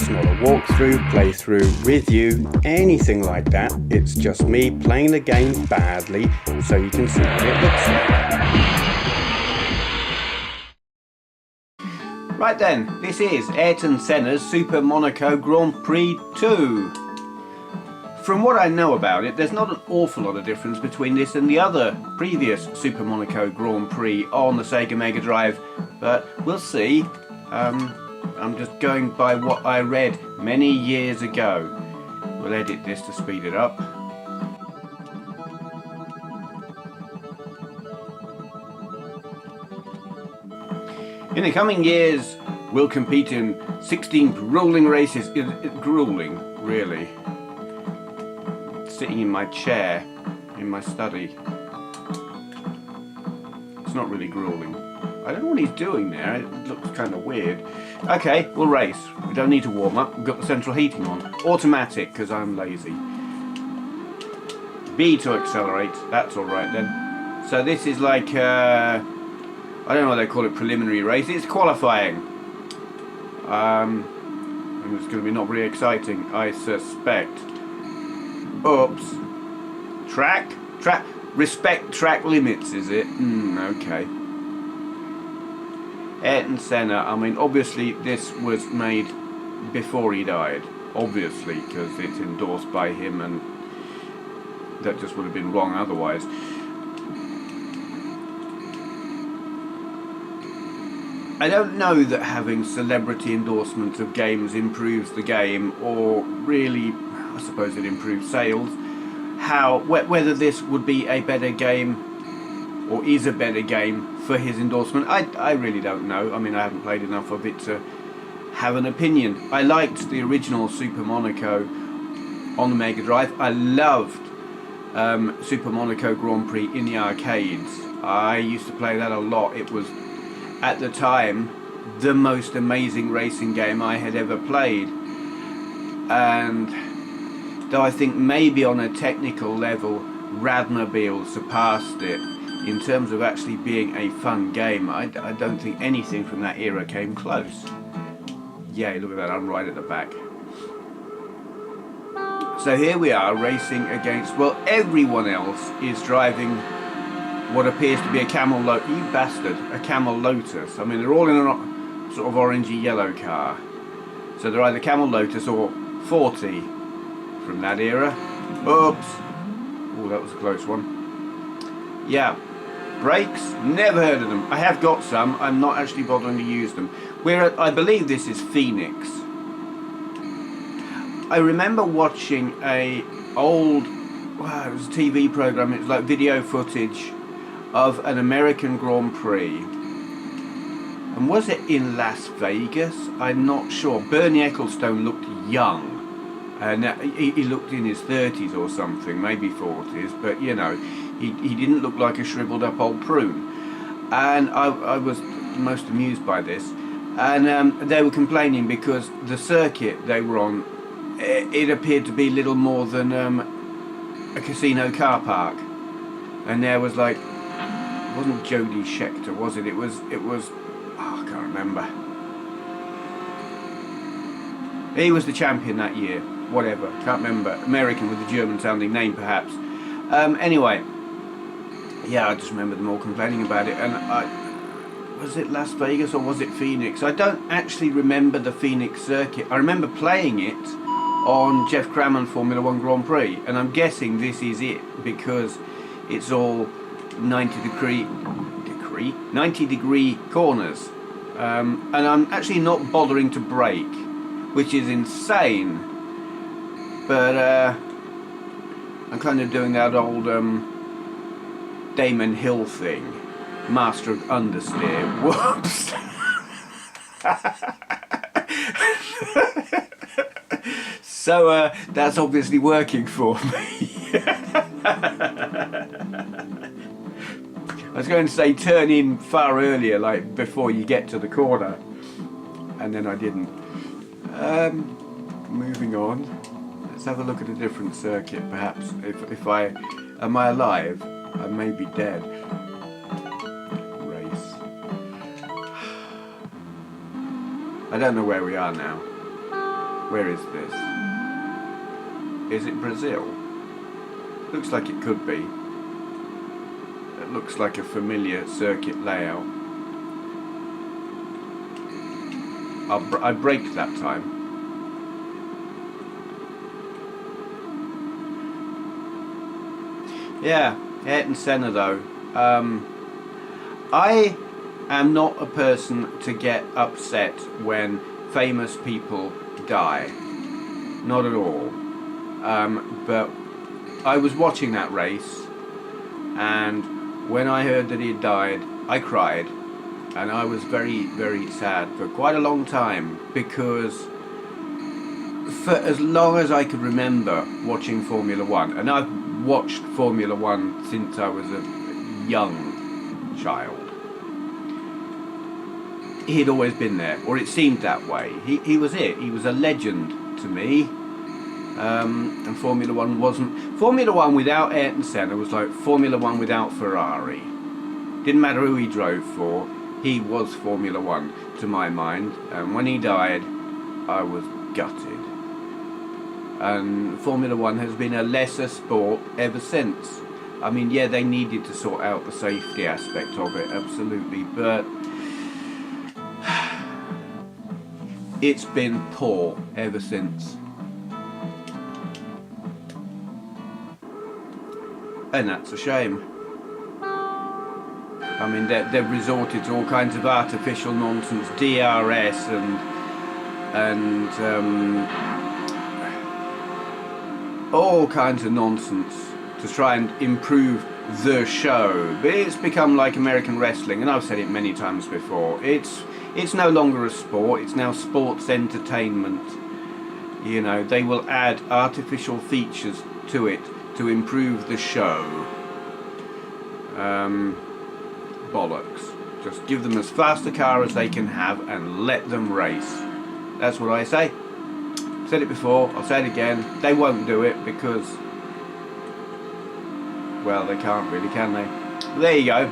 It's not a walkthrough, playthrough, review, anything like that. It's just me playing the game badly so you can see what it looks like. Right then, this is Ayrton Senna's Super Monaco Grand Prix 2. From what I know about it, there's not an awful lot of difference between this and the other previous Super Monaco Grand Prix on the Sega Mega Drive, but we'll see. I'm just going by what I read many years ago. We'll edit this to speed it up. In the coming years, we'll compete in 16 grueling races. Grueling, really. Sitting in my chair, in my study. It's not really grueling. I don't know what he's doing there, it looks kind of weird. Okay, we'll race. We don't need to warm up, we've got the central heating on. Automatic, because I'm lazy. B to accelerate, that's alright then. So this is like, I don't know what they call it, preliminary race. It's qualifying. And it's going to be not very exciting, I suspect. Oops. Track? Respect track limits, is it? Okay. Ayrton Senna, I mean, obviously this was made before he died. Obviously, because it's endorsed by him and that just would have been wrong otherwise. I don't know that having celebrity endorsements of games improves the game, or really, I suppose it improves sales. Whether this would be a better game, or is a better game for his endorsement, I really don't know. I mean, I haven't played enough of it to have an opinion. I liked the original Super Monaco on the Mega Drive. I loved Super Monaco Grand Prix in the arcades. I used to play that a lot. It was, at the time, the most amazing racing game I had ever played. And though I think maybe on a technical level Radmobile surpassed it, in terms of actually being a fun game, I don't think anything from that era came close. Yeah, look at that, I'm right at the back. So here we are racing against, well, everyone else is driving what appears to be a Camel Lotus. You bastard, a Camel Lotus. I mean, they're all in a sort of orangey yellow car. So they're either Camel Lotus or 40 from that era. Oops. Oh, that was a close one. Yeah. Brakes, never heard of them. I have got some, I'm not actually bothering to use them. I believe this is Phoenix. I remember watching it was a TV program, it was like video footage of an American Grand Prix. And was it in Las Vegas? I'm not sure. Bernie Ecclestone looked young. And he looked in his 30s or something, maybe 40s, but you know, he didn't look like a shriveled up old prune. And I was most amused by this. And they were complaining because the circuit they were on, it appeared to be little more than a casino car park. And there was like, it wasn't Jody Scheckter, was it? It was, oh, I can't remember. He was the champion that year. Whatever, can't remember. American with a German sounding name perhaps. Anyway, yeah, I just remember them all complaining about it. And was it Las Vegas or was it Phoenix? I don't actually remember the Phoenix circuit. I remember playing it on Jeff Crammond Formula 1 Grand Prix, and I'm guessing this is it because it's all 90 degree corners. And I'm actually not bothering to brake, which is insane. But I'm kind of doing that old Damon Hill thing. Master of understeer. Whoops. So that's obviously working for me. I was going to say turn in far earlier, like before you get to the corner. And then I didn't. Moving on. Let's have a look at a different circuit, perhaps. Am I alive? I may be dead. Race. I don't know where we are now. Where is this? Is it Brazil? Looks like it could be. It looks like a familiar circuit layout. I braked that time. Yeah, Ayrton Senna though. I am not a person to get upset when famous people die. Not at all. But I was watching that race, and when I heard that he had died, I cried. And I was very, very sad for quite a long time, because for as long as I could remember watching Formula One, and I've watched Formula One since I was a young child, he'd always been there, or it seemed that way. He was it. He was a legend to me. And Formula One wasn't... Formula One without Ayrton Senna was like Formula One without Ferrari. Didn't matter who he drove for, he was Formula One to my mind. And when he died, I was gutted. And Formula One has been a lesser sport ever since. I mean, yeah, they needed to sort out the safety aspect of it, absolutely, but it's been poor ever since. And that's a shame. I mean, they've resorted to all kinds of artificial nonsense, DRS and all kinds of nonsense to try and improve the show. But it's become like American wrestling, and I've said it many times before. It's no longer a sport, it's now sports entertainment. You know, they will add artificial features to it to improve the show. Bollocks. Just give them as fast a car as they can have and let them race. That's what I say. Said it before, I'll say it again. They won't do it because, well, they can't really, can they? But there you go.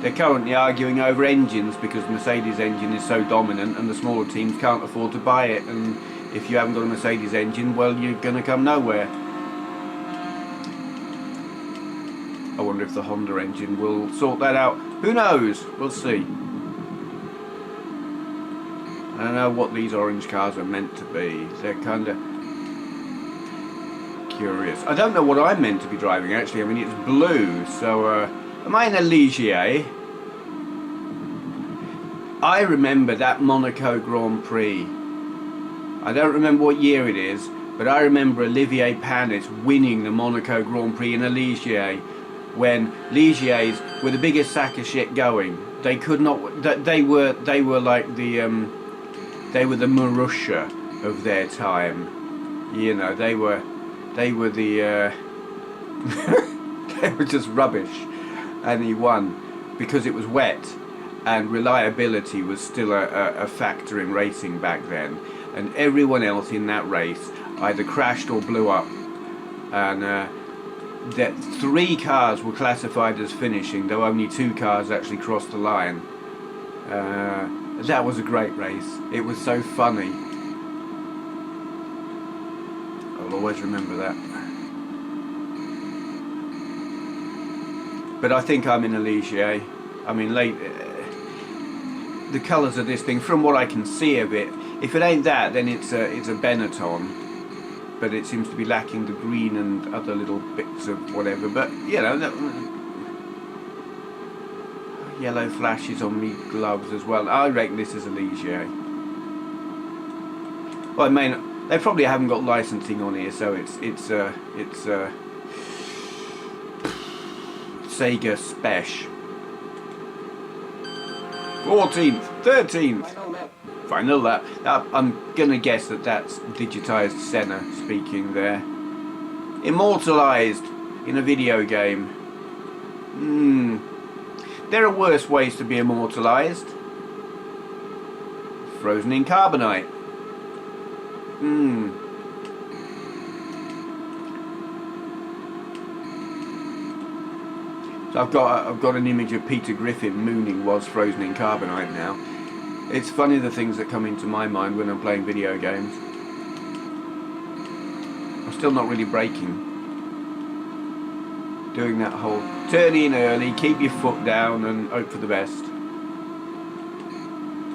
They're currently arguing over engines because the Mercedes engine is so dominant and the smaller teams can't afford to buy it, and if you haven't got a Mercedes engine, well, you're going to come nowhere. I wonder if the Honda engine will sort that out. Who knows? We'll see. I don't know what these orange cars are meant to be. They're kind of curious. I don't know what I'm meant to be driving, actually. I mean, it's blue, so... am I in a Ligier? I remember that Monaco Grand Prix. I don't remember what year it is, but I remember Olivier Panis winning the Monaco Grand Prix in a Ligier, when Ligiers were the biggest sack of shit going. They could not... They were like the... they were the Marussia of their time. You know, they were the... they were just rubbish. And he won because it was wet, and reliability was still a factor in racing back then. And everyone else in that race either crashed or blew up. And that 3 cars were classified as finishing, though only 2 cars actually crossed the line. That was a great race. It was so funny. I'll always remember that. But I think I'm in a Ligier. I mean, the colours of this thing, from what I can see of it, if it ain't that, then it's a Benetton. But it seems to be lacking the green and other little bits of whatever. But, you know, yellow flashes on me gloves as well. I reckon this is a Ligier. Well, they probably haven't got licensing on here, so it's Sega Special. 14th, 13th. Final lap. I'm gonna guess that that's digitized Senna speaking there. Immortalized in a video game. There are worse ways to be immortalized. Frozen in carbonite. So I've got an image of Peter Griffin mooning whilst frozen in carbonite now. It's funny the things that come into my mind when I'm playing video games. I'm still not really braking. Doing that whole turn in early, keep your foot down and hope for the best.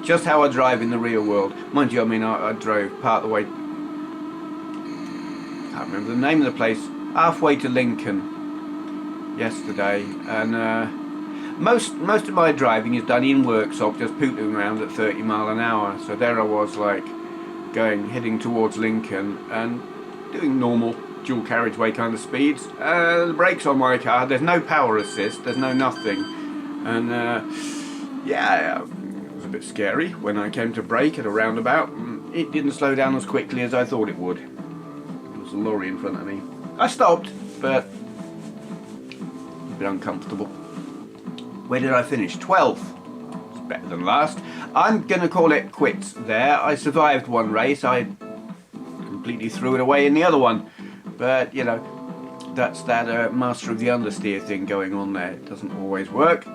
Just how I drive in the real world. Mind you, I mean, I drove part of the way, can't remember the name of the place, halfway to Lincoln yesterday, and most of my driving is done in workshop, just pootling around at 30 mile an hour. So there I was, like, heading towards Lincoln and doing normal dual carriageway kind of speeds. The brakes on my car, there's no power assist, there's no nothing, and yeah, it was a bit scary when I came to brake at a roundabout. It didn't slow down as quickly as I thought it would. There was a lorry in front of me. I stopped, but a bit uncomfortable. Where did I finish? 12th. It's better than last. I'm gonna call it quits there. I survived one race. I completely threw it away in the other one. But, you know, that's that master of the understeer thing going on there. It doesn't always work.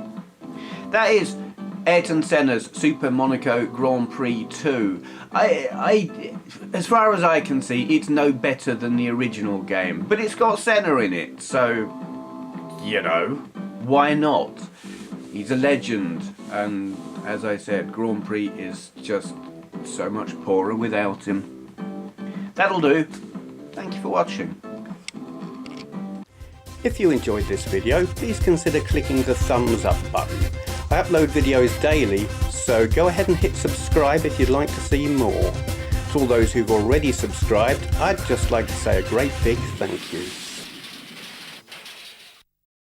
That is Ayrton Senna's Super Monaco Grand Prix 2. As far as I can see, it's no better than the original game. But it's got Senna in it, so, you know, why not? He's a legend, and as I said, Grand Prix is just so much poorer without him. That'll do. Thank you for watching. If you enjoyed this video, please consider clicking the thumbs up button. I upload videos daily, so go ahead and hit subscribe if you'd like to see more. To all those who've already subscribed, I'd just like to say a great big thank you.